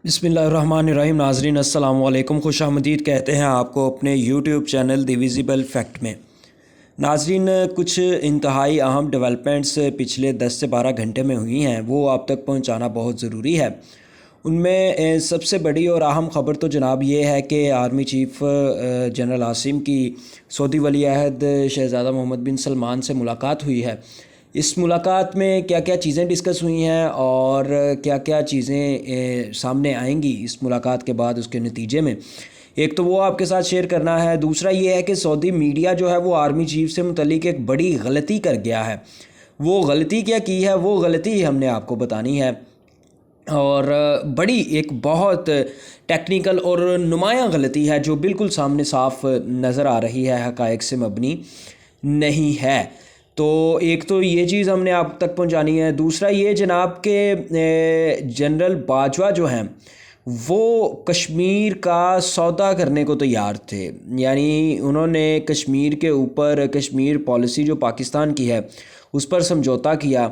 बिस्मिल्लाहिर्रहमानिर्रहीम। नाज़रीन अस्सलाम वालेकुम, खुशामदीद कहते हैं आपको अपने YouTube channel the visible fact में। नाज़रीन, कुछ इंतहाई अहम डेवलपमेंट्स पिछले 10 से 12 घंटे में हुई हैं, वो आप तक पहुंचाना बहुत ज़रूरी है। उनमें सबसे बड़ी और अहम ख़बर तो जनाब ये है कि आर्मी चीफ़ जनरल आसिम की सऊदी वली अहद शहज़ादा मोहम्मद बिन सलमान से मुलाकात हुई है। इस मुलाकात में क्या क्या चीज़ें डिस्कस हुई हैं और क्या क्या चीज़ें सामने आएंगी इस मुलाकात के बाद उसके नतीजे में, एक तो वो आपके साथ शेयर करना है। दूसरा ये है कि सऊदी मीडिया जो है वो आर्मी चीफ से मुतल्लिक एक बड़ी गलती कर गया है। वो गलती क्या की है, वो गलती हमने आपको बतानी है। और बड़ी एक बहुत टेक्निकल और नुमायाँ गलती है जो बिल्कुल सामने साफ नज़र आ रही है, हक़ाइक़ से मबनी नहीं है। तो एक तो ये चीज़ हमने आप तक पहुंचानी है। दूसरा ये जनाब के जनरल बाजवा जो हैं वो कश्मीर का सौदा करने को तैयार थे, यानी उन्होंने कश्मीर के ऊपर कश्मीर पॉलिसी जो पाकिस्तान की है उस पर समझौता किया।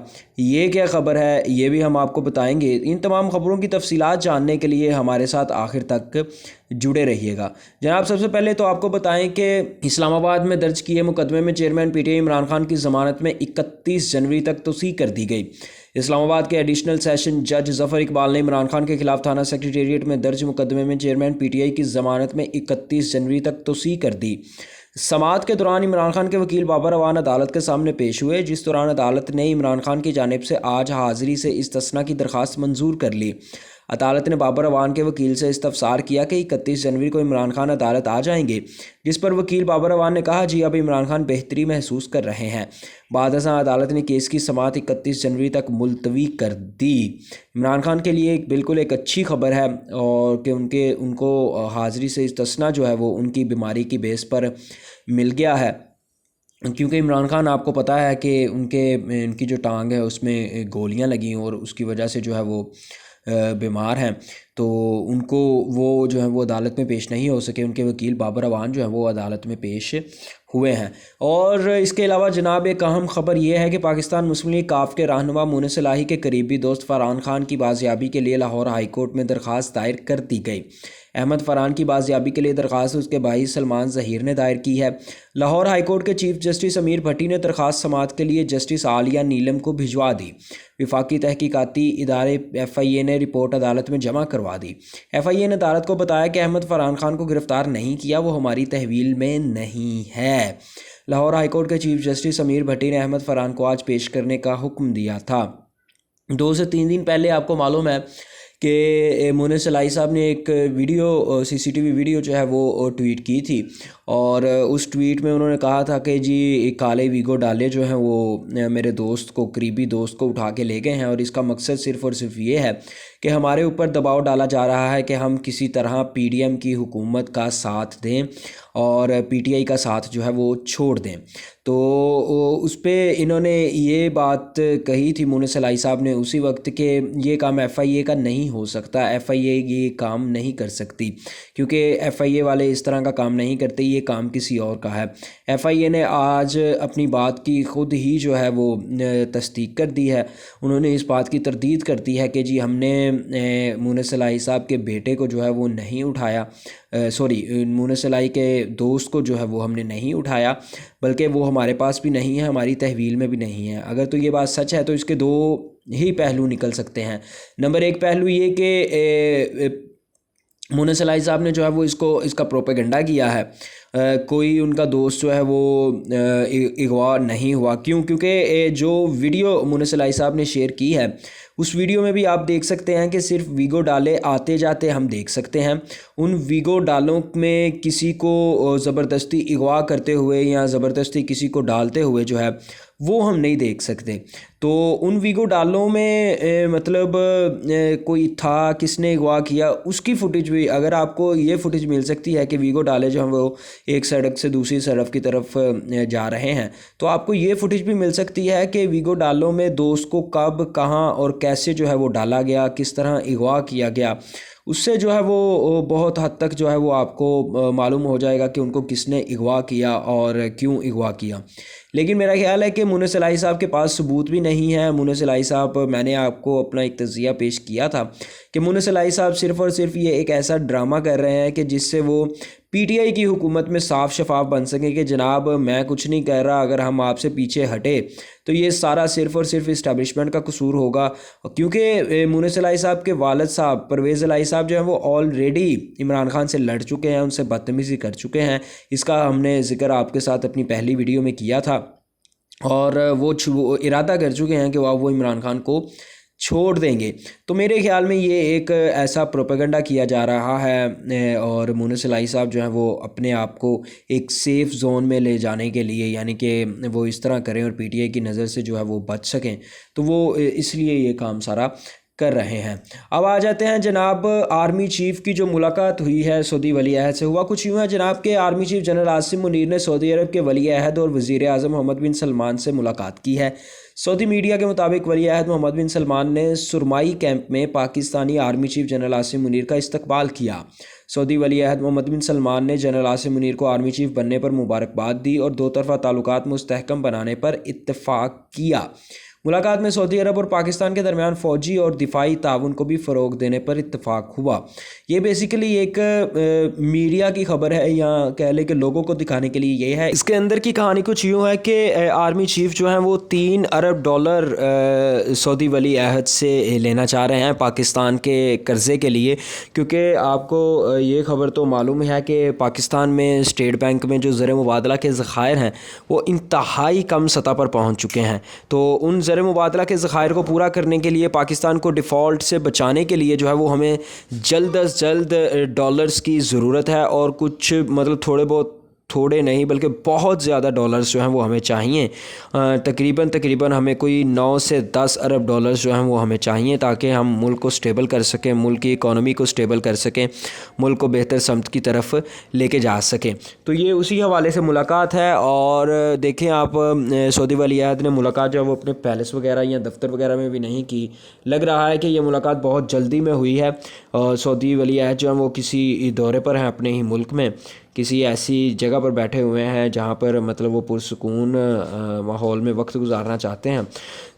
ये क्या ख़बर है ये भी हम आपको बताएंगे। इन तमाम ख़बरों की तफसीलात जानने के लिए हमारे साथ आखिर तक जुड़े रहिएगा। जनाब, सबसे पहले तो आपको बताएं कि इस्लामाबाद में दर्ज किए मुकदमे में चेयरमैन पीटीआई इमरान खान की ज़मानत में 31 जनवरी तक तोसी कर दी गई। इस्लामाबाद के एडिशनल सेशन जज ज़फ़र इकबाल ने इमरान खान के खिलाफ थाना सेक्रेटेरिएट में दर्ज मुकदमे में चेयरमैन पीटीआई की ज़मानत में 31 जनवरी तक तोसी कर दी। समाअत के दौरान इमरान खान के वकील बाबर अवान अदालत के सामने पेश हुए, जिस दौरान अदालत ने इमरान खान की जानिब से आज हाज़िरी से इस्तिस्ना की दरख्वास्त मंजूर कर ली। अदालत ने बाबर अवान के वकील से इस्तफसार किया कि 31 जनवरी को इमरान खान अदालत आ जाएंगे, जिस पर वकील बाबर अवान ने कहा, जी अब इमरान खान बेहतरी महसूस कर रहे हैं। बाद अदालत ने केस की समाअत 31 जनवरी तक मुलतवी कर दी। इमरान खान के लिए बिल्कुल एक अच्छी खबर है और कि उनको हाज़िरी से इस्तिस्ना जो है वो उनकी बीमारी की बेस पर मिल गया है, क्योंकि इमरान खान आपको पता है कि उनकी जो टांग है उसमें गोलियां लगी और उसकी वजह से जो है वो बीमार हैं। तो उनको वो जो है वो अदालत में पेश नहीं हो सके। उनके वकील बाबर अवान जो है वो अदालत में पेश हुए हैं। और इसके अलावा जनाब एक अहम ख़बर यह है कि पाकिस्तान मुस्लिम लीग काफ के रहनुमा मुनिस इलाही के करीबी दोस्त फ़रहान खान की बाजियाबी के लिए लाहौर हाई कोर्ट में दरख्वास्त दायर कर दी गई। अहमद फ़रहान की बाजियाबी के लिए दरख्वास्त उसके भाई सलमान ज़हीर ने दायर की है। लाहौर हाई कोर्ट के चीफ जस्टिस अमीर भट्टी ने दरख्वास्त समाअत के लिए जस्टिस आलिया नीलम को भिजवा दी। विफाकी तहकीकाती इदारे FIA ने रिपोर्ट अदालत में जमा करवा दी। FIA ने अदालत को बताया कि अहमद फ़रहान खान को गिरफ़्तार नहीं किया, वो हमारी तहवील में नहीं है। लाहौर हाई कोर्ट के चीफ जस्टिस अमीर भट्टी ने अहमद फ़रहान को आज पेश करने का हुक्म दिया था। 2 से 3 दिन पहले आपको मालूम है कि मुनिस इलाही साहब ने एक वीडियो CCTV वीडियो जो है वो ट्वीट की थी और उस ट्वीट में उन्होंने कहा था कि जी काले वीगो डाले जो हैं वो मेरे दोस्त को, करीबी दोस्त को उठा के ले गए हैं और इसका मकसद सिर्फ़ और सिर्फ ये है कि हमारे ऊपर दबाव डाला जा रहा है कि हम किसी तरह PDM की हुकूमत का साथ दें और PTI का साथ जो है वो छोड़ दें। तो उस पर इन्होंने ये बात कही थी मुनिस इलाही साहब ने उसी वक्त कि ये काम FIA का नहीं हो सकता, FIA ये काम नहीं कर सकती, क्योंकि FIA वाले इस तरह का काम नहीं करते, ये काम किसी और का है। FIA ने आज अपनी बात की ख़ुद ही जो है वो तस्दीक कर दी है। उन्होंने इस बात की तरदीद कर दी है कि जी हमने मुनिस इलाही साहब के बेटे को जो है वो नहीं उठाया, मुनिस इलाही के दोस्त को जो है वो हमने नहीं उठाया, बल्कि वो हमारे पास भी नहीं है, हमारी तहवील में भी नहीं है। अगर तो ये बात सच है तो इसके दो ही पहलू निकल सकते हैं। नंबर एक पहलू ये कि मुनिस इलाही साहब ने जो है वो इसका प्रोपेगेंडा किया है। कोई उनका दोस्त जो है वो अगवा नहीं हुआ। क्यों? क्योंकि जो वीडियो मुनिस इलाही साहब ने शेयर की है उस वीडियो में भी आप देख सकते हैं कि सिर्फ वीगो डाले आते जाते हम देख सकते हैं। उन वीगो डालों में किसी को ज़बरदस्ती अगवा करते हुए या ज़बरदस्ती किसी को डालते हुए जो है वो हम नहीं देख सकते। तो उन वीगो डालों में मतलब कोई था, किसने अगवा किया, उसकी फ़ुटेज भी अगर आपको ये फ़ुटेज मिल सकती है कि वीगो डाले जो हैं वो एक सड़क से दूसरी सड़क की तरफ जा रहे हैं, तो आपको ये फ़ुटेज भी मिल सकती है कि वीगो डालों में दोस्त को कब, कहाँ और कैसे जो है वो डाला गया, किस तरह अगवा किया गया, उससे जो है वो बहुत हद तक जो है वो आपको मालूम हो जाएगा कि उनको किसने अगवा किया और क्यों अगवा किया। लेकिन मेरा ख्याल है कि मुन्ना सलाही साहब के पास सबूत भी नहीं है। मुन्ना सलाही साहब, मैंने आपको अपना एक तज़किया पेश किया था कि मुन्ना सलाही साहब सिर्फ़ और सिर्फ ये एक ऐसा ड्रामा कर रहे हैं कि जिससे वो पीटीआई की हुकूमत में साफ शफाफ बन सकें कि जनाब मैं कुछ नहीं कर रहा, अगर हम आपसे पीछे हटे तो ये सारा सिर्फ़ और सिर्फ इस्टेब्लिशमेंट का कसूर होगा। क्योंकि मुन्ना सलाही साहब के वालिद साहब परवेज़ इलाही साहब जो हैं वो ऑलरेडी इमरान खान से लड़ चुके हैं, उनसे बदतमीज़ी कर चुके हैं। इसका हमने ज़िक्र आपके साथ अपनी पहली वीडियो में किया था और वो इरादा कर चुके हैं कि वो इमरान खान को छोड़ देंगे। तो मेरे ख़्याल में ये एक ऐसा प्रोपेगेंडा किया जा रहा है और मुन्ना सलाही साहब जो हैं वो अपने आप को एक सेफ़ जोन में ले जाने के लिए, यानी कि वो इस तरह करें और पीटीआई की नज़र से जो है वो बच सकें, तो वो इसलिए ये काम सारा कर रहे हैं। अब आ जाते हैं जनाब आर्मी चीफ़ की जो मुलाकात हुई है सऊदी वली अहद से। हुआ कुछ यूँ है जनाब के army chief general Asim Munir ने सऊदी अरब के वली अहद और वज़ीर आज़म मोहम्मद बिन सलमान से मुलाकात की है। सऊदी मीडिया के मुताबिक वली अहद मोहम्मद बिन सलमान ने सुरमाई कैंप में Pakistani army chief general Asim Munir का इस्तकबाल किया। सऊदी वली अहद मोहम्मद बिन सलमान ने जनरल आसिम मुनीर को आर्मी चीफ़ बनने पर मुबारकबाद दी और दो तरफ़ा ताल्लुकात मुस्तहकम बनाने पर इत्तफ़ाक़ किया। मुलाकात में सऊदी अरब और पाकिस्तान के दरमियान फ़ौजी और दिफाई ताउन को भी फ़रोग़ देने पर इत्तफ़ाक़ हुआ। ये बेसिकली एक मीडिया की ख़बर है, या कह लें कि लोगों को दिखाने के लिए ये है। इसके अंदर की कहानी कुछ यूँ है कि आर्मी चीफ़ जो हैं वो $3 अरब सऊदी वली अहद से लेना चाह रहे हैं पाकिस्तान के कर्ज़े के लिए, क्योंकि आपको ये ख़बर तो मालूम है कि पाकिस्तान में स्टेट बैंक में जो ज़र मुबादला के ज़खायर हैं वो इंतहाई कम सतह पर पहुँच चुके हैं। तो उन ज़र मुबादला के ज़खायर को पूरा करने के लिए, पाकिस्तान को डिफ़ॉल्ट से बचाने के लिए जो है वो हमें जल्द अज़ जल्द डॉलर्स की ज़रूरत है, और कुछ मतलब थोड़े नहीं बल्कि बहुत ज़्यादा डॉलर्स जो हैं वो हमें चाहिए। तकरीबन हमें कोई 9 से 10 अरब डॉलर्स जो हैं वो हमें चाहिए, ताकि हम मुल्क को स्टेबल कर सकें, मुल्क की इकॉनमी को स्टेबल कर सकें, मुल्क को बेहतर समत की तरफ लेके जा सकें। तो ये उसी हवाले से मुलाकात है। और देखें आप, सऊदी वली अहद ने मुलाकात जो है वो अपने पैलेस वगैरह या दफ्तर वगैरह में भी नहीं की। लग रहा है कि ये मुलाकात बहुत जल्दी में हुई है। और सऊदी वली अहद जो है वो किसी दौरे पर हैं अपने ही मुल्क में, किसी ऐसी जगह पर बैठे हुए हैं जहाँ पर मतलब वो पुरसुकून माहौल में वक्त गुजारना चाहते हैं,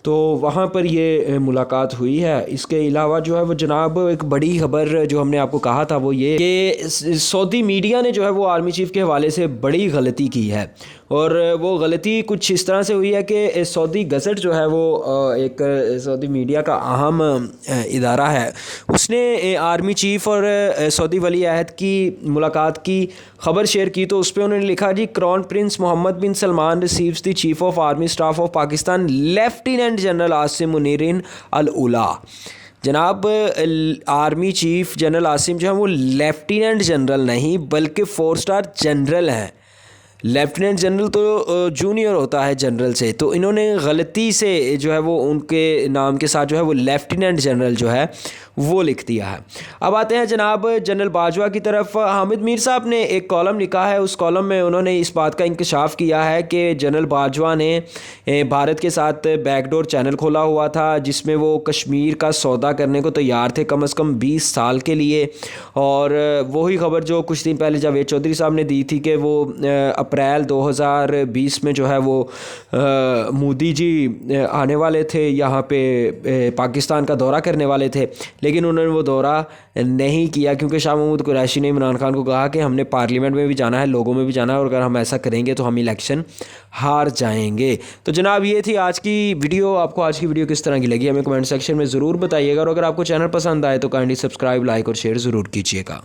तो वहाँ पर ये मुलाकात हुई है। इसके अलावा जो है वो जनाब एक बड़ी खबर जो हमने आपको कहा था वो ये कि सऊदी मीडिया ने जो है वो आर्मी चीफ़ के हवाले से बड़ी गलती की है, और वो गलती कुछ इस तरह से हुई है कि सऊदी गज़ट जो है वो एक सऊदी मीडिया का अहम इदारा है, उसने आर्मी चीफ़ और सऊदी वली अहद की मुलाकात की ख़बर शेयर की। तो उस पर उन्होंने लिखा जी, crown prince Mohammed bin Salman receives the chief of army staff of Pakistan lieutenant general Asim Munir Al Ula. जनाब आर्मी चीफ़ जनरल आसिम जो है वो लेफ्टिनेंट जनरल नहीं बल्कि 4 स्टार जनरल हैं। लेफ्टिनेंट जनरल तो जूनियर होता है जनरल से, तो इन्होंने गलती से जो है वो उनके नाम के साथ जो है वो लेफ्टिनेंट जनरल जो है वो लिख दिया है। अब आते हैं जनाब जनरल बाजवा की तरफ। हामिद मीर साहब ने एक कॉलम लिखा है, उस कॉलम में उन्होंने इस बात का इंकशाफ किया है कि जनरल बाजवा ने भारत के साथ बैकडोर चैनल खोला हुआ था, जिसमें वो कश्मीर का सौदा करने को तैयार थे कम से कम 20 साल के लिए। और वही खबर जो कुछ दिन पहले जावेद चौधरी साहब ने दी थी कि वो अप्रैल 2020 में जो है वो मोदी जी आने वाले थे यहाँ पे, पाकिस्तान का दौरा करने वाले थे, लेकिन उन्होंने वो दौरा नहीं किया क्योंकि शाह महमूद कुरैशी ने इमरान खान को कहा कि हमने पार्लियामेंट में भी जाना है, लोगों में भी जाना है, और अगर हम ऐसा करेंगे तो हम इलेक्शन हार जाएंगे। तो जनाब ये थी आज की वीडियो। आपको आज की वीडियो किस तरह की लगी हमें कमेंट सेक्शन में ज़रूर बताइएगा, और अगर आपको चैनल पसंद आए तो काइंडली सब्सक्राइब, लाइक और शेयर ज़रूर कीजिएगा।